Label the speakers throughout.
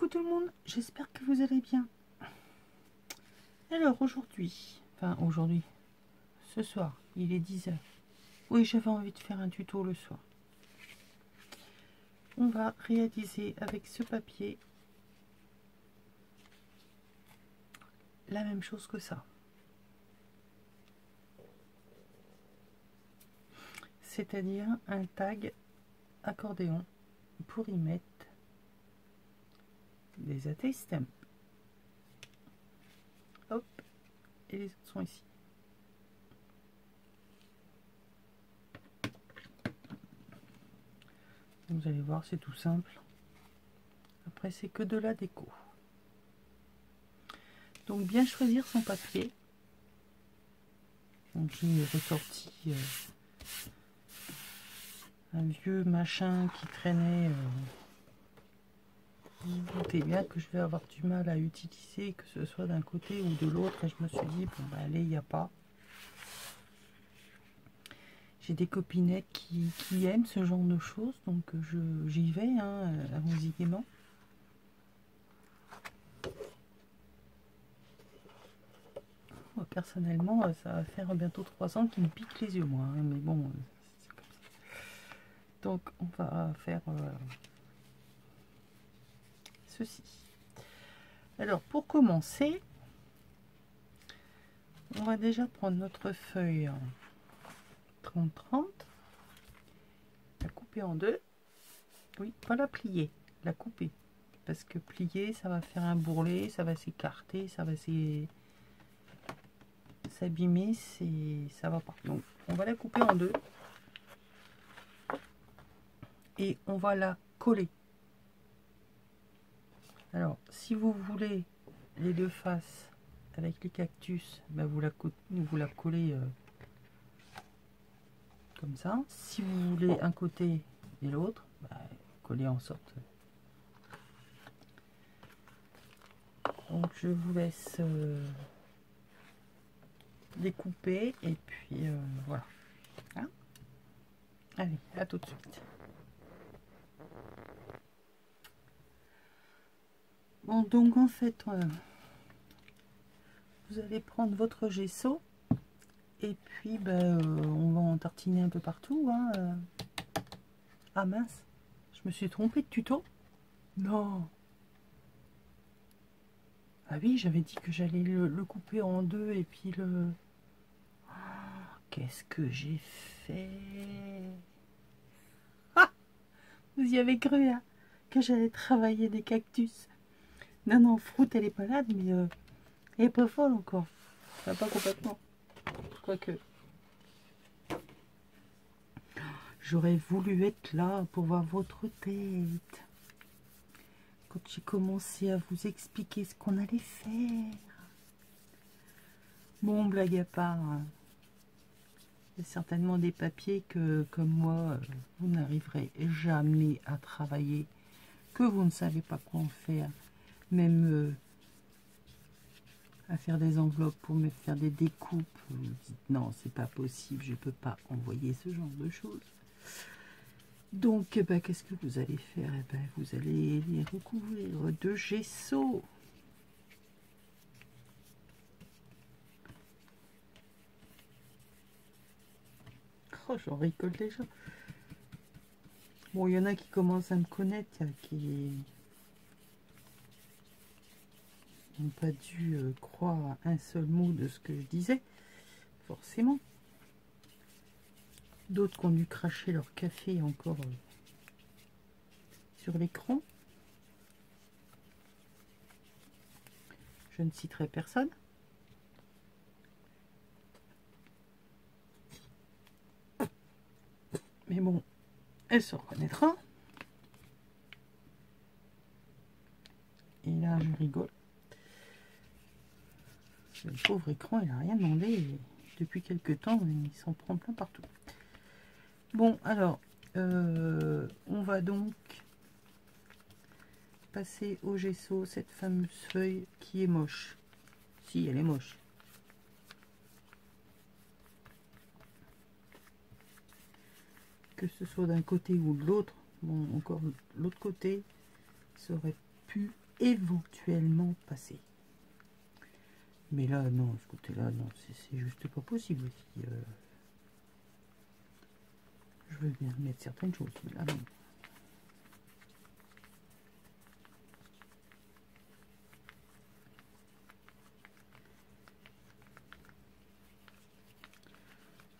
Speaker 1: Coucou tout le monde, j'espère que vous allez bien. Alors aujourd'hui, ce soir, il est 10h. Oui, j'avais envie de faire un tuto le soir. On va réaliser avec ce papier la même chose que ça. C'est-à-dire un tag accordéon pour y mettre des AT stamps. Hop, et les autres sont ici. Vous allez voir, c'est tout simple. Après, c'est que de la déco. Donc, bien choisir son papier. Donc, j'ai ressorti un vieux machin qui traînait. Vous vous doutez bien que je vais avoir du mal à utiliser, que ce soit d'un côté ou de l'autre. Et je me suis dit, bon, bah, allez, il n'y a pas. J'ai des copinettes qui aiment ce genre de choses, donc j'y vais, hein, allons-y gaiement. Moi, personnellement, ça va faire bientôt 3 ans qu'il me pique les yeux, moi, hein, mais bon, c'est comme ça. Donc, on va faire ceci. Alors, pour commencer, on va déjà prendre notre feuille 30-30, la couper en deux. Oui, pas la plier, la couper. Parce que plier, ça va faire un bourrelet, ça va s'écarter, ça va s'abîmer, ça va pas. Donc, on va la couper en deux. Et on va la coller. Alors, si vous voulez les deux faces avec les cactus, ben vous la collez comme ça. Si vous voulez un côté et l'autre, ben, collez en sorte. Donc je vous laisse découper et puis voilà. Hein, allez, à tout de suite. Bon, donc en fait, vous allez prendre votre gesso. Et puis, ben, on va en tartiner un peu partout. Hein. Ah mince, je me suis trompée de tuto. Non. Ah oui, j'avais dit que j'allais le couper en deux et puis le... Oh, qu'est-ce que j'ai fait? Ah, vous y avez cru, hein, que j'allais travailler des cactus. Non, non, Fruit, elle est pas là, mais elle est pas folle encore. Enfin, pas complètement. Quoique... J'aurais voulu être là pour voir votre tête. Quand j'ai commencé à vous expliquer ce qu'on allait faire. Bon, blague à part, il y a certainement des papiers que, comme moi, vous n'arriverez jamais à travailler, que vous ne savez pas quoi en faire, même à faire des enveloppes pour me faire des découpes. Vous me dites non, c'est pas possible, je ne peux pas envoyer ce genre de choses. Donc, eh ben, qu'est-ce que vous allez faire? Eh ben, vous allez les recouvrir de gesso. Oh, j'en rigole déjà. Bon, il y en a qui commencent à me connaître, qui n'ont pas dû croire à un seul mot de ce que je disais, forcément. D'autres qui ont dû cracher leur café encore sur l'écran. Je ne citerai personne. Mais bon, elle se reconnaîtra. Et là, je rigole. Le pauvre écran, il n'a rien demandé. Et depuis quelques temps, il s'en prend plein partout. Bon, alors, on va donc passer au gesso cette fameuse feuille qui est moche. Si, elle est moche. Que ce soit d'un côté ou de l'autre, bon, encore l'autre côté, ça aurait pu éventuellement passer. Mais là, non, ce côté-là, non, c'est juste pas possible aussi. Je veux bien mettre certaines choses, mais là, non.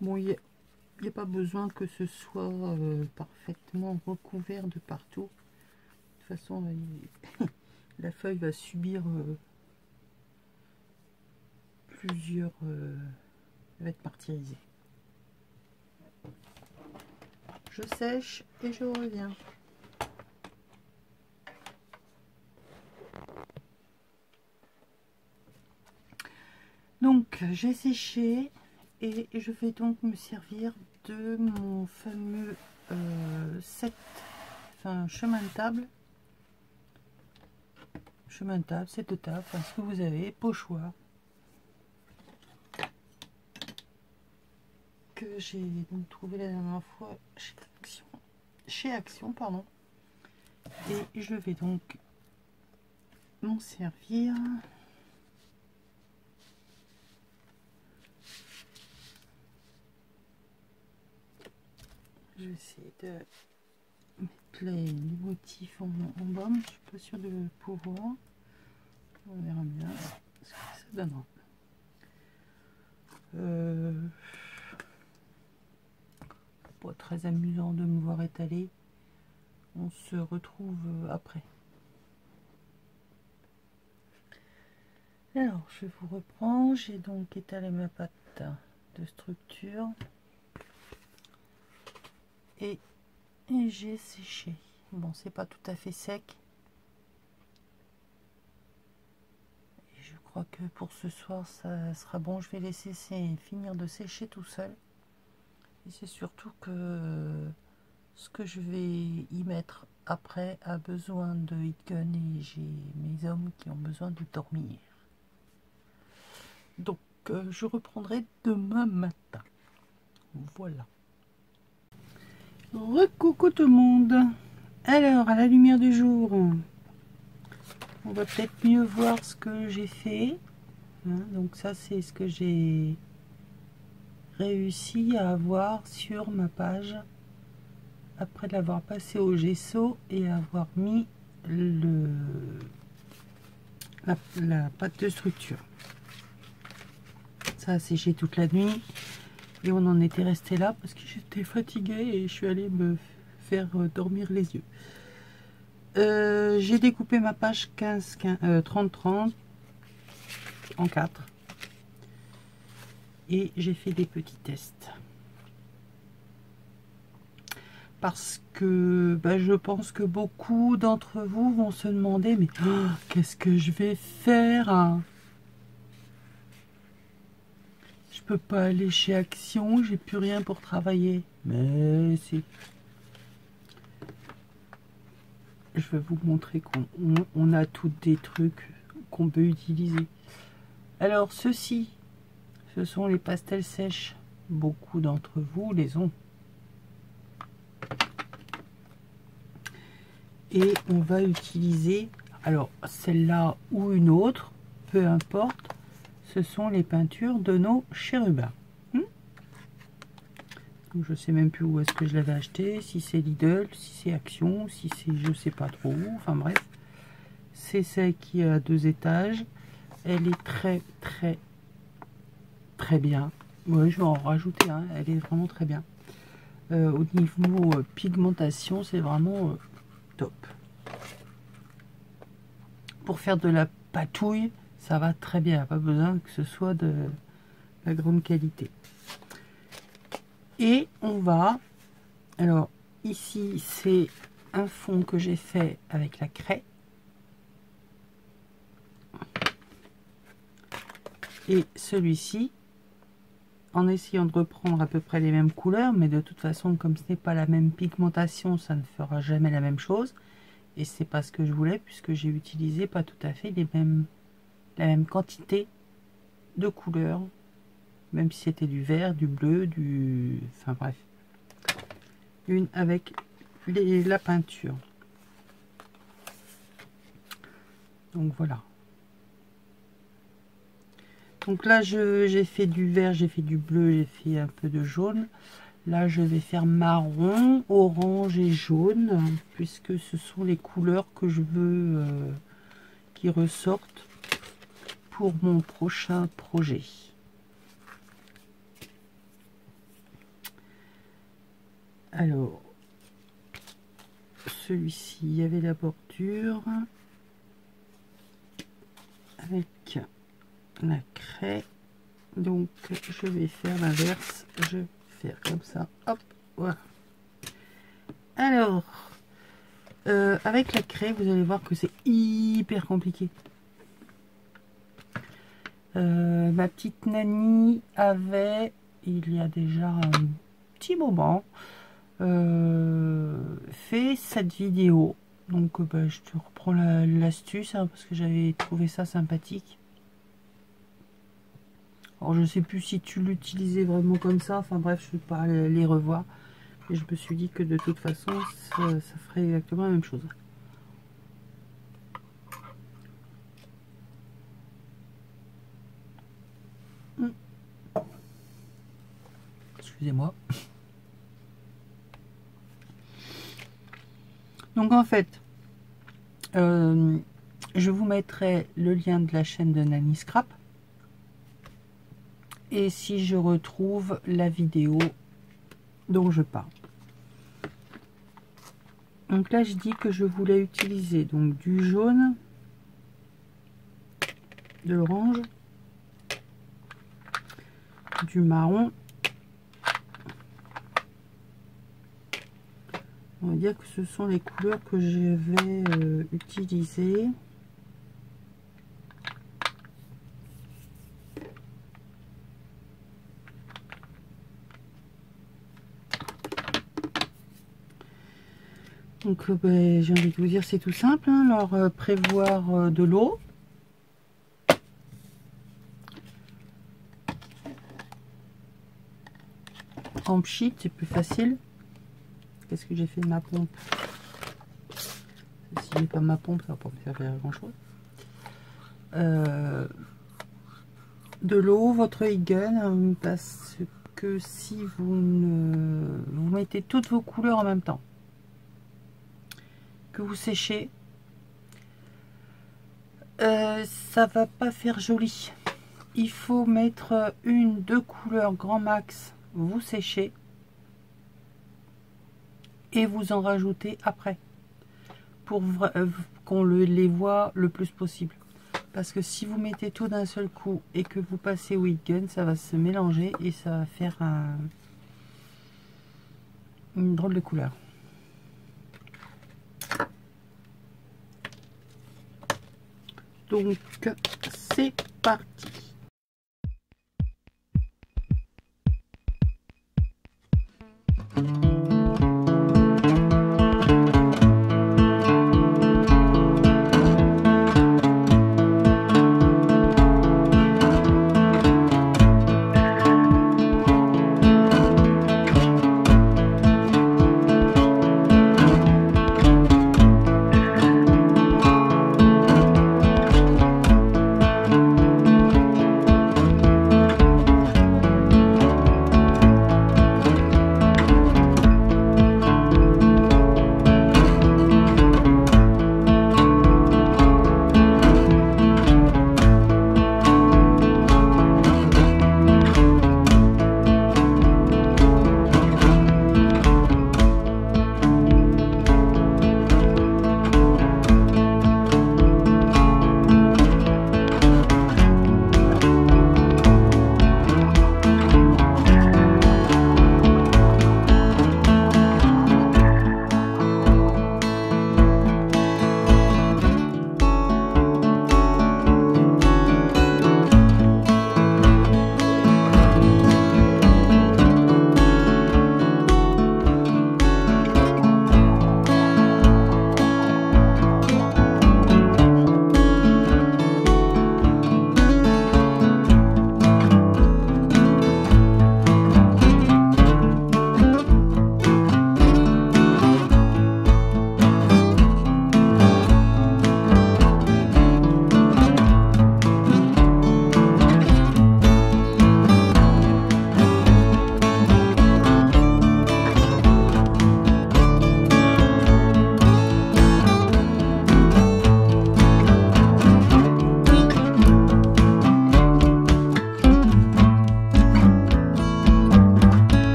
Speaker 1: Bon, il n'y a pas besoin que ce soit parfaitement recouvert de partout. De toute façon, la feuille va subir plusieurs... elle va être martyrisée. Je sèche et je reviens. Donc, j'ai séché et je vais donc me servir de mon fameux set, enfin chemin de table, set de table, enfin ce que vous avez, pochoir, que j'ai donc trouvé la dernière fois chez Action, pardon. Et je vais donc m'en servir. Je vais essayer de mettre les motifs en bas, mais je suis pas sûre de pouvoir. On verra bien ce que ça donnera. Pas très amusant de me voir étaler. On se retrouve après. Alors, je vous reprends. J'ai donc étalé ma pâte de structure et j'ai séché. Bon, c'est pas tout à fait sec. Et je crois que pour ce soir, ça sera bon. Je vais laisser finir de sécher tout seul. Et c'est surtout que ce que je vais y mettre après a besoin de heat gun et j'ai mes hommes qui ont besoin de dormir. Donc, je reprendrai demain matin. Voilà. Recoucou tout le monde. Alors, à la lumière du jour, on va peut-être mieux voir ce que j'ai fait. Hein, donc ça, c'est ce que j'ai réussi à avoir sur ma page après l'avoir passé au gesso et avoir mis la pâte de structure. Ça a séché toute la nuit et on en était resté là parce que j'étais fatiguée et je suis allée me faire dormir les yeux. J'ai découpé ma page 30-30 en 4 et j'ai fait des petits tests parce que je pense que beaucoup d'entre vous vont se demander mais qu'est-ce que je vais faire, hein? Je peux pas aller chez Action, j'ai plus rien pour travailler. Mais si. Je vais vous montrer qu'on a tous des trucs qu'on peut utiliser. Alors ceci, ce sont les pastels sèches. Beaucoup d'entre vous les ont. Et on va utiliser, alors celle-là ou une autre, peu importe, ce sont les peintures de nos chérubins. Je sais même plus où est-ce que je l'avais acheté, si c'est Lidl, si c'est Action, si c'est je sais pas trop où, enfin bref. C'est celle qui a 2 étages. Elle est très bien. Ouais, je vais en rajouter un, elle est vraiment très bien. Au niveau pigmentation, c'est vraiment top. Pour faire de la patouille, ça va très bien, pas besoin que ce soit de la grande qualité. Et on va, alors ici c'est un fond que j'ai fait avec la craie. Et celui-ci, en essayant de reprendre à peu près les mêmes couleurs, mais de toute façon comme ce n'est pas la même pigmentation, ça ne fera jamais la même chose. Et c'est pas ce que je voulais puisque j'ai utilisé pas tout à fait la même quantité de couleurs. Même si c'était du vert, du bleu, enfin bref. Une avec la peinture. Donc voilà. Donc là, j'ai fait du vert, j'ai fait du bleu, j'ai fait un peu de jaune. Là, je vais faire marron, orange et jaune, puisque ce sont les couleurs que je veux qui ressortent pour mon prochain projet. Alors, celui-ci, il y avait la bordure avec la craie. Donc, je vais faire l'inverse. Je vais faire comme ça. Hop, voilà. Alors, avec la craie, vous allez voir que c'est hyper compliqué. Ma petite Nani avait, il y a déjà un petit moment, fait cette vidéo. Donc je te reprends l'astuce parce que j'avais trouvé ça sympathique. Alors je sais plus si tu l'utilisais vraiment comme ça, enfin bref, je ne vais pas les revoir. Et je me suis dit que de toute façon ça ferait exactement la même chose. Excusez-moi. Donc en fait, je vous mettrai le lien de la chaîne de Nani Scrap. Et si je retrouve la vidéo dont je parle. Donc là, je dis que je voulais utiliser donc du jaune, de l'orange, du marron. On va dire que ce sont les couleurs que je vais utiliser. Donc j'ai envie de vous dire, c'est tout simple, hein. Alors prévoir de l'eau. En pchit, c'est plus facile. Qu'est-ce que j'ai fait de ma pompe? Si j'ai pas ma pompe, ça va pas me faire grand chose. De l'eau, votre Egan, parce que si vous mettez toutes vos couleurs en même temps, que vous séchez, ça va pas faire joli. Il faut mettre une, deux couleurs grand max, vous séchez et vous en rajoutez après pour qu'on les voit le plus possible. Parce que si vous mettez tout d'un seul coup et que vous passez au heat gun, ça va se mélanger et ça va faire une drôle de couleur. Donc c'est parti.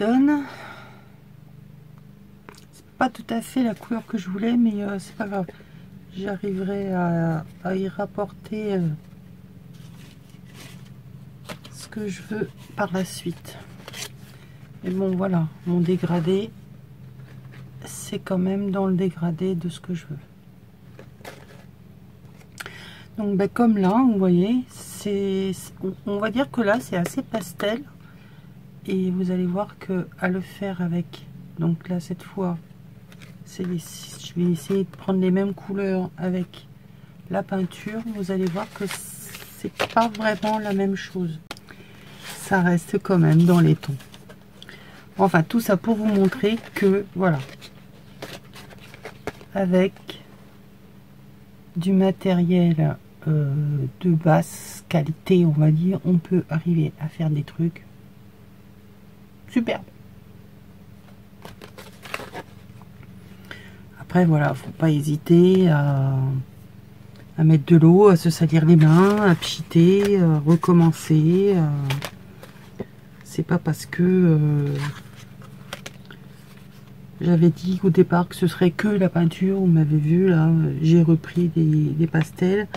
Speaker 1: donne. C'est pas tout à fait la couleur que je voulais, mais c'est pas grave. J'arriverai à y rapporter ce que je veux par la suite. Mais bon, voilà, mon dégradé, c'est quand même dans le dégradé de ce que je veux. Donc ben, comme là, vous voyez, on va dire que là c'est assez pastel, et vous allez voir que à le faire avec, donc là cette fois je vais essayer de prendre les mêmes couleurs avec la peinture. Vous allez voir que c'est pas vraiment la même chose, ça reste quand même dans les tons. Enfin, tout ça pour vous montrer que voilà, avec du matériel de basse qualité, on va dire, on peut arriver à faire des trucs superbes. Après voilà, faut pas hésiter à mettre de l'eau, à se salir les mains, à pchiter, à recommencer. C'est pas parce que j'avais dit au départ que ce serait que la peinture, vous m'avez vu là, j'ai repris des pastels.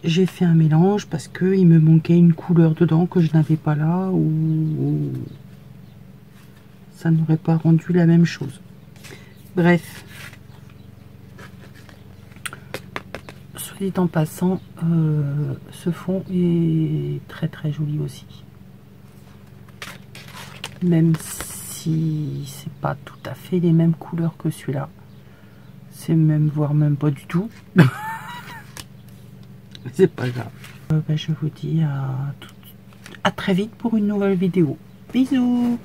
Speaker 1: J'ai fait un mélange parce que il me manquait une couleur dedans que je n'avais pas là, ou ça n'aurait pas rendu la même chose. Bref, soit dit en passant, ce fond est très très joli aussi. Même si c'est pas tout à fait les mêmes couleurs que celui-là, c'est même, voire même pas du tout. C'est pas grave. Ben, je vous dis à très vite pour une nouvelle vidéo. Bisous.